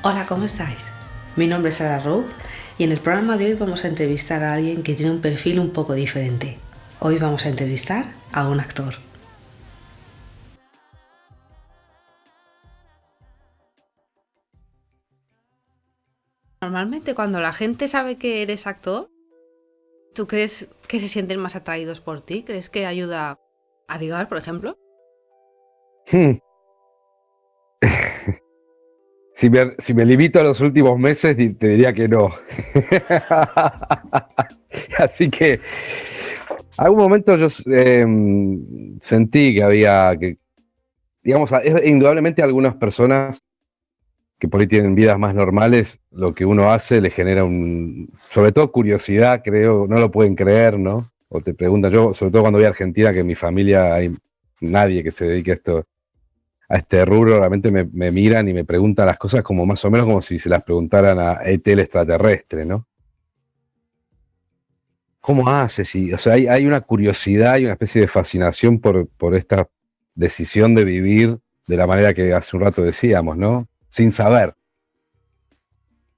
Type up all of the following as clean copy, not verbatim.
Hola, ¿cómo estáis? Mi nombre es Sara Rope y en el programa de hoy vamos a entrevistar a alguien que tiene un perfil un poco diferente. Hoy vamos a entrevistar a un actor. Normalmente cuando la gente sabe que eres actor, ¿tú crees que se sienten más atraídos por ti? ¿Crees que ayuda a ligar, por ejemplo? Hmm. Si me limito a los últimos meses, te diría que no. Así que, algún momento yo sentí que digamos, indudablemente algunas personas que por ahí tienen vidas más normales, lo que uno hace le genera sobre todo curiosidad, creo, no lo pueden creer, ¿no? O te preguntan, yo, sobre todo cuando voy a Argentina, que en mi familia hay nadie que se dedique a este rubro, realmente me miran y me preguntan las cosas como más o menos como si se las preguntaran a ET el extraterrestre, ¿no? ¿Cómo haces? O sea, hay una curiosidad y una especie de fascinación por esta decisión de vivir de la manera que hace un rato decíamos, ¿no? Sin saber.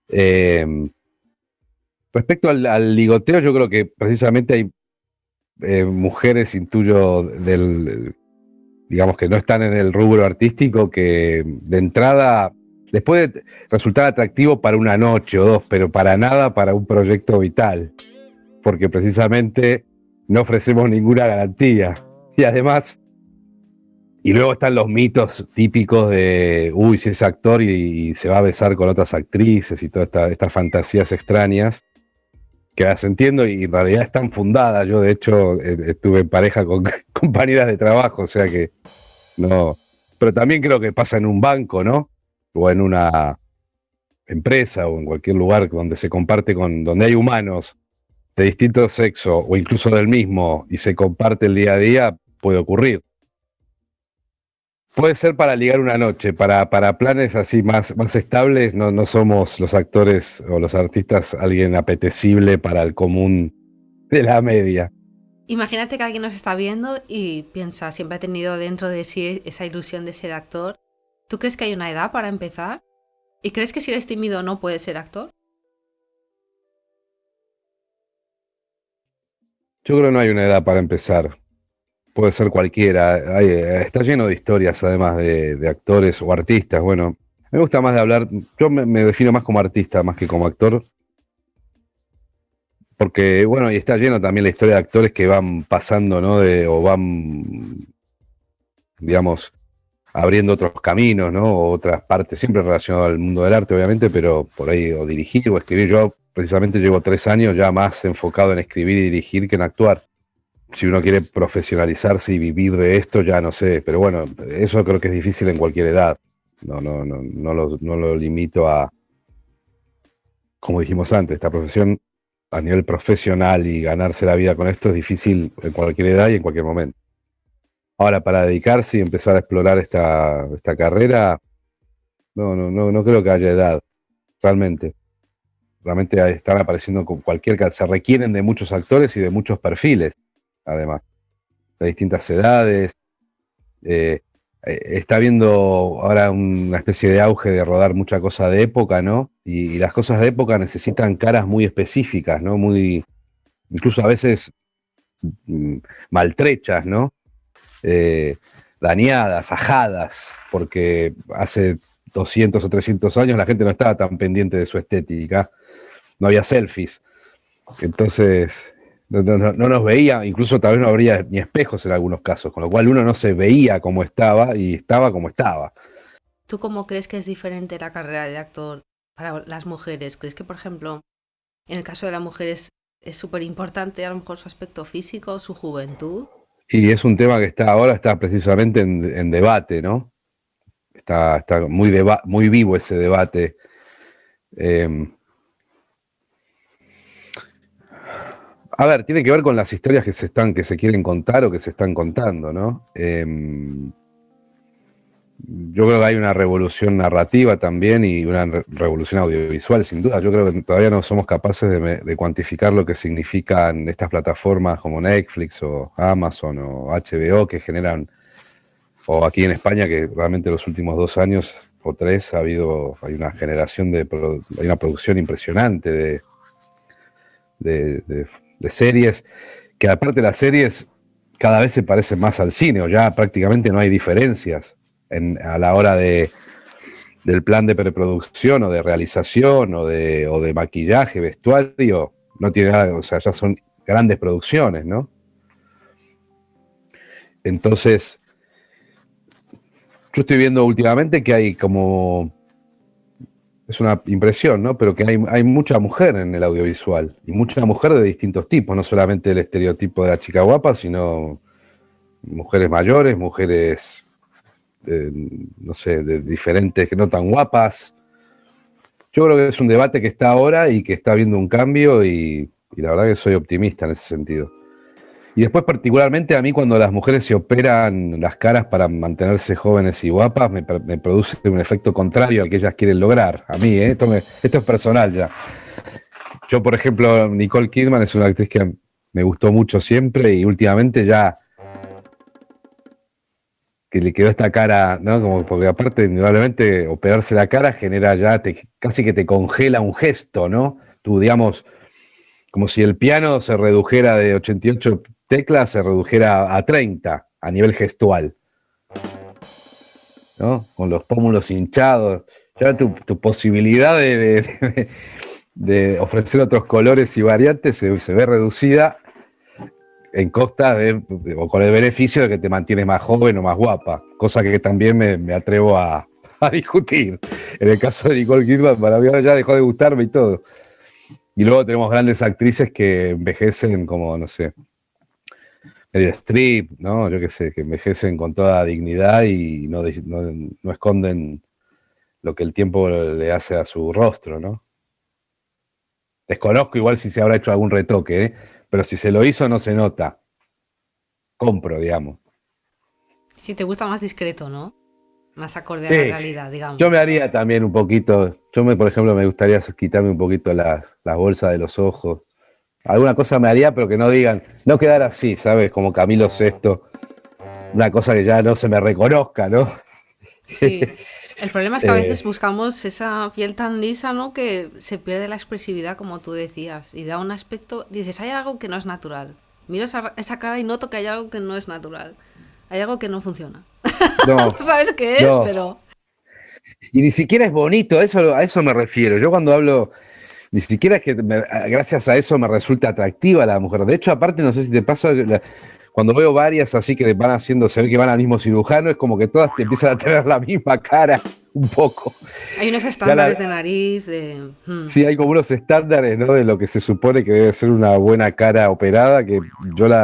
Eh, Respecto al ligoteo, yo creo que precisamente hay mujeres, intuyo, digamos que no están en el rubro artístico, que de entrada les puede resultar atractivo para una noche o dos, pero para nada para un proyecto vital, porque precisamente no ofrecemos ninguna garantía. Y además, y luego están los mitos típicos de, uy, si es actor y se va a besar con otras actrices y todas estas fantasías extrañas, que las entiendo y en realidad están fundadas. Yo, de hecho, estuve en pareja con compañeras de trabajo, o sea que no. Pero también creo que pasa en un banco, ¿no? O en una empresa o en cualquier lugar donde se comparte donde hay humanos de distinto sexo o incluso del mismo y se comparte el día a día, puede ocurrir. Puede ser para ligar una noche, para planes así más estables, no somos los actores o los artistas alguien apetecible para el común de la media. Imagínate que alguien nos está viendo y piensa, siempre ha tenido dentro de sí esa ilusión de ser actor. ¿Tú crees que hay una edad para empezar? ¿Y crees que si eres tímido no puedes ser actor? Yo creo que no hay una edad para empezar. Puede ser cualquiera. Está lleno de historias, además de actores o artistas. Bueno, me gusta más de hablar. Yo me defino más como artista, más que como actor. Porque, bueno, y está lleno también la historia de actores que van pasando, ¿no? O van, digamos, abriendo otros caminos, ¿no? O otras partes, siempre relacionado al mundo del arte, obviamente, pero por ahí, o dirigir o escribir. Yo, precisamente, llevo 3 años ya más enfocado en escribir y dirigir que en actuar. Si uno quiere profesionalizarse y vivir de esto, ya no sé, pero bueno, eso creo que es difícil en cualquier edad. No lo limito a, como dijimos antes, esta profesión a nivel profesional y ganarse la vida con esto es difícil en cualquier edad y en cualquier momento. Ahora, para dedicarse y empezar a explorar esta carrera, no creo que haya edad, realmente. Realmente están apareciendo con se requieren de muchos actores y de muchos perfiles, además, de distintas edades. eh, Está habiendo ahora una especie de auge de rodar mucha cosa de época, ¿no? Y las cosas de época necesitan caras muy específicas, ¿no? Incluso a veces mm, maltrechas, ¿no? Eh, Dañadas, ajadas, porque hace 200 o 300 años la gente no estaba tan pendiente de su estética, no había selfies. Entonces, no nos veía, incluso tal vez no habría ni espejos en algunos casos, con lo cual uno no se veía como estaba y estaba como estaba. ¿Tú cómo crees que es diferente la carrera de actor para las mujeres? ¿Crees que, por ejemplo, en el caso de las mujeres es súper importante a lo mejor su aspecto físico, su juventud? Y es un tema que está precisamente en debate, ¿no? Está muy vivo ese debate. Eh, a ver, tiene que ver con las historias que se quieren contar o que se están contando, ¿no? Yo creo que hay una revolución narrativa también y una revolución audiovisual, sin duda. Yo creo que todavía no somos capaces de cuantificar lo que significan estas plataformas como Netflix o Amazon o HBO que generan, o aquí en España, que realmente los últimos 2 años o tres hay una generación hay una producción impresionante de series, que aparte las series cada vez se parecen más al cine, o ya prácticamente no hay diferencias a la hora del plan de preproducción o de realización o de maquillaje, vestuario, no tiene nada, o sea, ya son grandes producciones, ¿no? Entonces, yo estoy viendo últimamente que hay como, es una impresión, ¿no? Pero que hay mucha mujer en el audiovisual, y mucha mujer de distintos tipos, no solamente el estereotipo de la chica guapa, sino mujeres mayores, mujeres, no sé, de diferentes, que no tan guapas. Yo creo que es un debate que está ahora y que está habiendo un cambio y la verdad que soy optimista en ese sentido. Y después particularmente a mí cuando las mujeres se operan las caras para mantenerse jóvenes y guapas, me produce un efecto contrario al que ellas quieren lograr. A mí, ¿eh? Esto es personal ya. Yo, por ejemplo, Nicole Kidman es una actriz que me gustó mucho siempre y últimamente ya que le quedó esta cara, ¿no? Como porque aparte, indudablemente, operarse la cara genera ya, casi que te congela un gesto, ¿no? Tú, digamos, como si el piano se redujera de 88 teclas, se redujera a 30 a nivel gestual, ¿no? Con los pómulos hinchados. Ya tu posibilidad de ofrecer otros colores y variantes se ve reducida en costa o con el beneficio de que te mantienes más joven o más guapa, cosa que también me atrevo a discutir. En el caso de Nicole Kidman, para mí ahora ya dejó de gustarme y todo. Y luego tenemos grandes actrices que envejecen como, no sé, Meryl Streep, ¿no? Yo qué sé, que envejecen con toda dignidad y no esconden lo que el tiempo le hace a su rostro, ¿no? Desconozco igual si se habrá hecho algún retoque, ¿eh? Pero si se lo hizo no se nota. Compro, digamos. Si te gusta más discreto, ¿no? Más acorde a la Sí, realidad, digamos. yo me haría también un poquito, por ejemplo, me gustaría quitarme un poquito las bolsas de los ojos. Alguna cosa me haría, pero que no digan, no quedar así, ¿sabes? Como Camilo Sesto, una cosa que ya no se me reconozca, ¿no? Sí. El problema es que a Eh, veces buscamos esa piel tan lisa, ¿no? Que se pierde la expresividad, como tú decías, y da un aspecto. Dices, hay algo que no es natural. Miro esa cara y noto que hay algo que no es natural. Hay algo que no funciona. no, No sabes qué es, no. pero. Y ni siquiera es bonito, a eso me refiero. Yo cuando hablo, ni siquiera es que gracias a eso me resulta atractiva la mujer. De hecho, aparte, no sé si te pasa, cuando veo varias así que van haciendo, se ve que van al mismo cirujano, es como que todas te empiezan a tener la misma cara, un poco. Hay unos Ya estándares de nariz, de. sí, hay como unos estándares, ¿no? De lo que se supone que debe ser una buena cara operada, que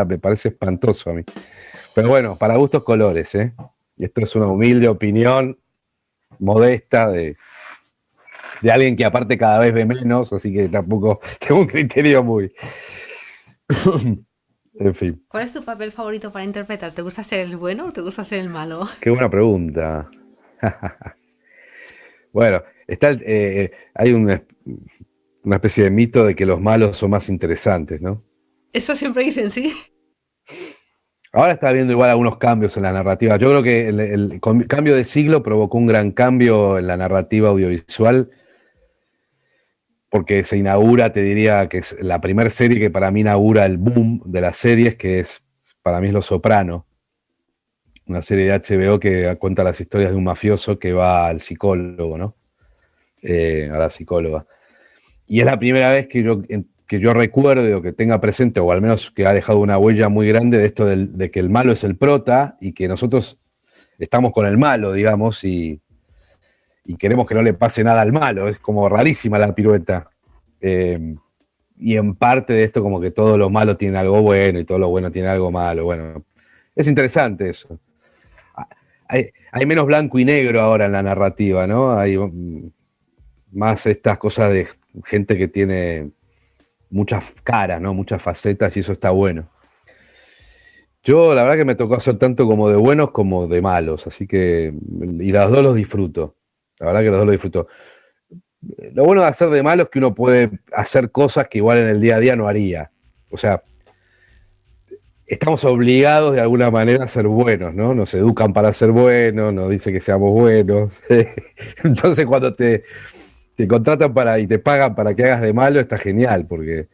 me parece espantoso a mí. Pero bueno, para gustos colores, ¿eh? Y esto es una humilde opinión modesta de alguien que aparte cada vez ve menos, así que tampoco tengo un criterio muy... En fin, ¿Cuál es tu papel favorito para interpretar? ¿Te gusta ser el bueno o te gusta ser el malo? qué buena pregunta. Bueno, hay una especie de mito de que los malos son más interesantes, ¿no? Eso siempre dicen, sí. Ahora está habiendo igual algunos cambios en la narrativa. Yo creo que cambio de siglo provocó un gran cambio en la narrativa audiovisual, porque se inaugura, te diría, que es la primera serie que para mí inaugura el boom de las series, para mí es Los Soprano, una serie de HBO que cuenta las historias de un mafioso que va al psicólogo, ¿no? A la psicóloga. Y es la primera vez que yo recuerde o que tenga presente, o al menos que ha dejado una huella muy grande de esto de que el malo es el prota y que nosotros estamos con el malo, digamos, y queremos que no le pase nada al malo. Es como rarísima la pirueta. Y en parte de esto como que todo lo malo tiene algo bueno y todo lo bueno tiene algo malo. Bueno, es interesante eso. Hay menos blanco y negro ahora en la narrativa, ¿no? Hay más estas cosas de gente que tiene muchas caras, ¿no? Muchas facetas y eso está bueno. Yo la verdad que me tocó hacer tanto como de buenos como de malos, así que, y los dos los disfruto. La verdad que los dos los disfruto. Lo bueno de hacer de malo es que uno puede hacer cosas que igual en el día a día no haría. O sea, estamos obligados de alguna manera a ser buenos, ¿no? Nos educan para ser buenos, nos dicen que seamos buenos. Entonces cuando te contratan y te pagan para que hagas de malo, está genial, porque,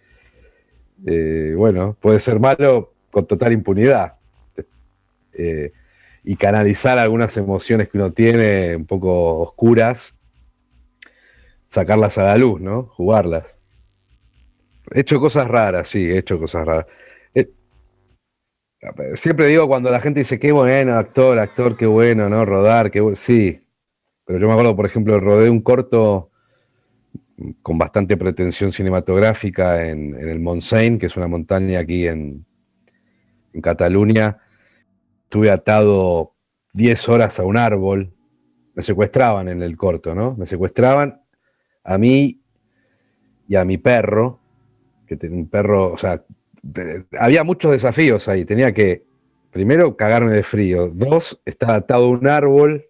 bueno, puedes ser malo con total impunidad. Eh, y canalizar algunas emociones que uno tiene un poco oscuras, sacarlas a la luz, ¿no? Jugarlas. He hecho cosas raras, sí, he hecho cosas raras. Eh, Siempre digo cuando la gente dice, qué bueno, actor, qué bueno, ¿no? Rodar, qué bueno. Sí, pero yo me acuerdo, por ejemplo, rodé un corto con bastante pretensión cinematográfica en el Montseny, que es una montaña aquí en Cataluña. Estuve atado 10 horas a un árbol. Me secuestraban en el corto, ¿no? Me secuestraban a mí y a mi perro, que tenía un perro, o sea, había muchos desafíos ahí. Tenía que, primero, cagarme de frío. Dos, estar atado a un árbol.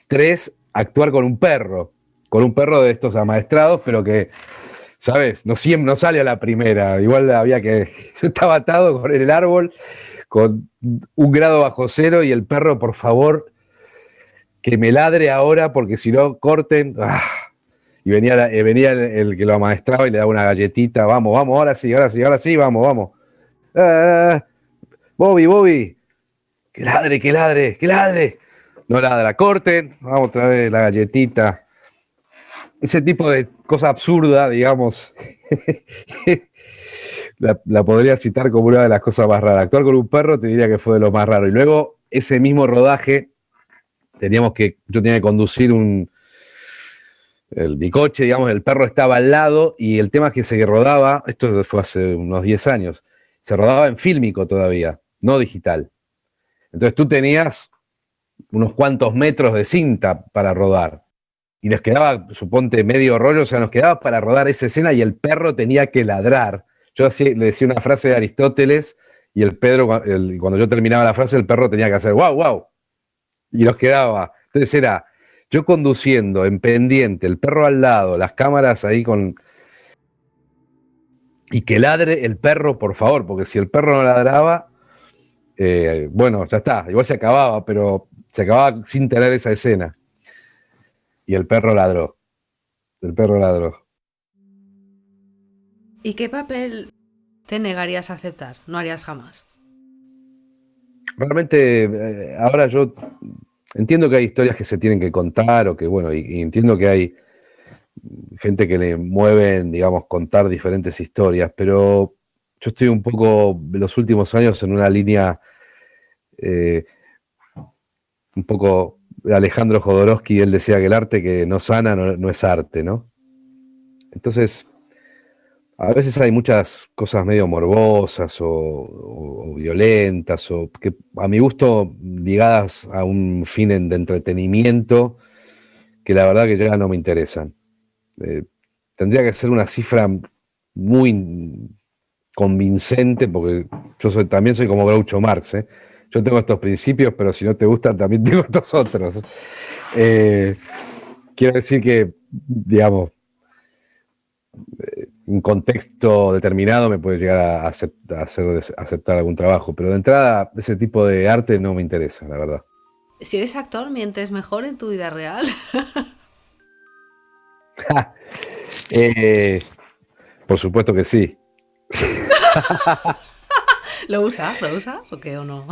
Tres, actuar con un perro de estos amaestrados, pero que, ¿sabes? No siempre no sale a la primera. Igual había que. Yo estaba atado con el árbol, con 1 grado bajo cero, y el perro, por favor, que me ladre ahora, porque si no, corten. ¡Ah! Y venía el que lo amaestraba y le daba una galletita. Vamos, vamos, ahora sí, vamos, vamos. ¡Ah! Bobby, que ladre, que ladre, que ladre. No ladra, corten, vamos otra vez la galletita. Ese tipo de cosa absurda, digamos, la podría citar como una de las cosas más raras. Actuar con un perro te diría que fue de lo más raro. Y luego, ese mismo rodaje, yo tenía que conducir mi coche, digamos, el perro estaba al lado, y el tema es que se rodaba, esto fue hace unos 10 años, se rodaba en fílmico todavía, no digital. Entonces tú tenías unos cuantos metros de cinta para rodar. Y nos quedaba, suponte, medio rollo, o sea, nos quedaba para rodar esa escena y el perro tenía que ladrar. Le decía una frase de Aristóteles y cuando yo terminaba la frase, el perro tenía que hacer wow, wow. Y nos quedaba. Entonces era yo conduciendo, en pendiente, el perro al lado, las cámaras ahí con. Y que ladre el perro, por favor, porque si el perro no ladraba, bueno, ya está, igual se acababa, pero se acababa sin tener esa escena. Y el perro ladró. El perro ladró. ¿Y qué papel te negarías a aceptar? No harías jamás. Realmente, ahora yo entiendo que hay historias que se tienen que contar, o que, bueno, y entiendo que hay gente que le mueven, digamos, contar diferentes historias, pero yo estoy un poco, los últimos años, en una línea eh, un poco de Alejandro Jodorowsky. Él decía que el arte que no sana no es arte, ¿no? Entonces, a veces hay muchas cosas medio morbosas o violentas, o que a mi gusto ligadas a un fin de entretenimiento, que la verdad que ya no me interesan. Eh, Tendría que ser una cifra muy convincente, porque también soy como Groucho Marx, ¿eh? Yo tengo estos principios, pero si no te gustan, también tengo estos otros. Eh, Quiero decir que, digamos, un contexto determinado me puede llegar a hacer aceptar algún trabajo, pero de entrada ese tipo de arte no me interesa, la verdad. Si eres actor, mientes mejor en tu vida real. Eh, por supuesto que sí. ¿Lo usas? ¿Lo usas? ¿O qué o no?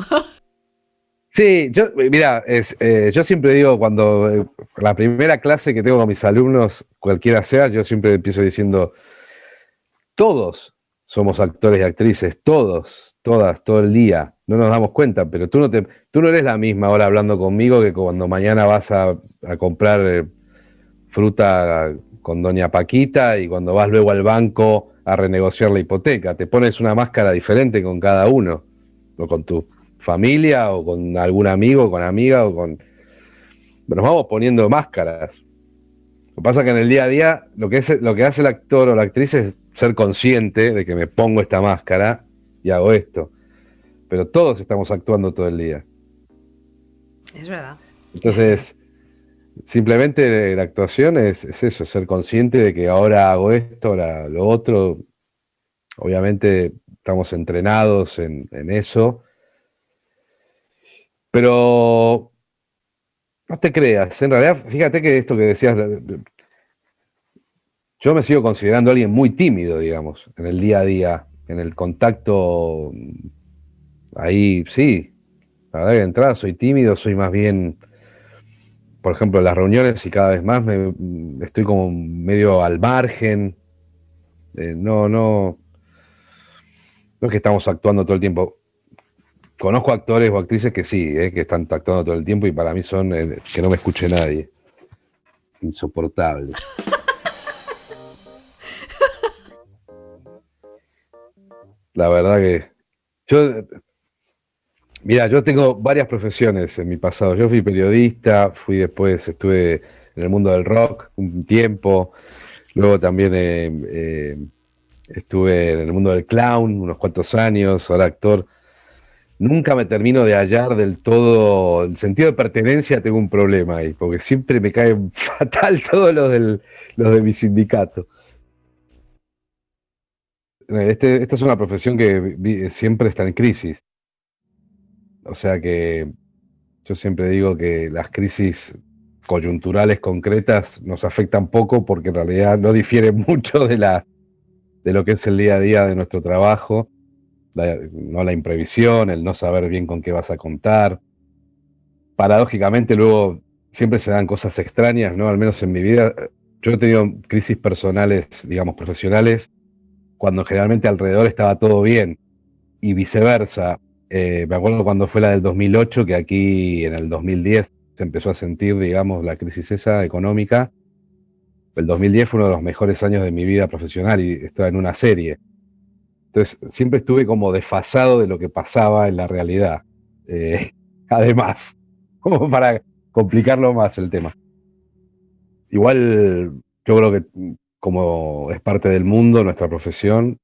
Sí, mira, yo siempre digo, cuando la primera clase que tengo con mis alumnos, cualquiera sea, yo siempre empiezo diciendo, todos somos actores y actrices, todos, todas, todo el día. No nos damos cuenta, pero tú no eres la misma ahora hablando conmigo que cuando mañana vas a comprar fruta con doña Paquita, y cuando vas luego al banco a renegociar la hipoteca. Te pones una máscara diferente con cada uno, o con tu familia, o con algún amigo, con amiga, nos vamos poniendo máscaras. Lo que pasa es que en el día a día lo que hace el actor o la actriz es ser consciente de que me pongo esta máscara y hago esto. Pero todos estamos actuando todo el día. Es verdad. Entonces, simplemente la actuación es eso, ser consciente de que ahora hago esto, ahora lo otro. Obviamente estamos entrenados en eso. Pero no te creas, en realidad, fíjate que esto que decías, yo me sigo considerando alguien muy tímido, digamos, en el día a día, en el contacto, ahí sí, la verdad que de entrada soy tímido, soy más bien, por ejemplo, en las reuniones y cada vez más estoy como medio al margen, no es que estamos actuando todo el tiempo. Conozco actores o actrices que sí, que están actuando todo el tiempo y para mí son que no me escuche nadie. Insoportable. La verdad que yo, mira, yo tengo varias profesiones en mi pasado. Yo fui periodista, estuve en el mundo del rock un tiempo, luego también estuve en el mundo del clown unos cuantos años, ahora actor. Nunca me termino de hallar del todo el sentido de pertenencia, tengo un problema ahí, porque siempre me caen fatal todos los de mi sindicato. Esta es una profesión que siempre está en crisis. O sea que yo siempre digo que las crisis coyunturales concretas nos afectan poco porque en realidad no difieren mucho de lo que es el día a día de nuestro trabajo, no la imprevisión, el no saber bien con qué vas a contar. Paradójicamente luego siempre se dan cosas extrañas, ¿no? Al menos en mi vida. Yo he tenido crisis personales, digamos, profesionales, cuando generalmente alrededor estaba todo bien y viceversa. Me acuerdo cuando fue la del 2008, que aquí en el 2010 se empezó a sentir, digamos, la crisis esa económica. El 2010 fue uno de los mejores años de mi vida profesional y estaba en una serie. Entonces, siempre estuve como desfasado de lo que pasaba en la realidad. Eh, además, como para complicarlo más el tema. Igual, yo creo que como es parte del mundo, nuestra profesión,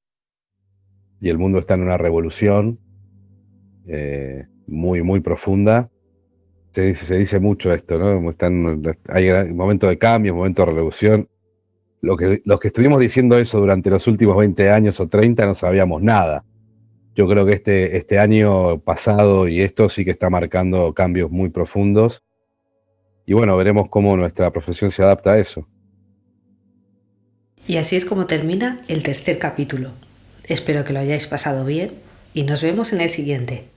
y el mundo está en una revolución muy, muy profunda. Se dice mucho esto, ¿no? Como hay momentos de cambio, momentos de revolución. Los que estuvimos diciendo eso durante los últimos 20 años o 30 no sabíamos nada. Yo creo que este año pasado y esto sí que está marcando cambios muy profundos. Y bueno, veremos cómo nuestra profesión se adapta a eso. Y así es como termina el tercer capítulo. Espero que lo hayáis pasado bien y nos vemos en el siguiente.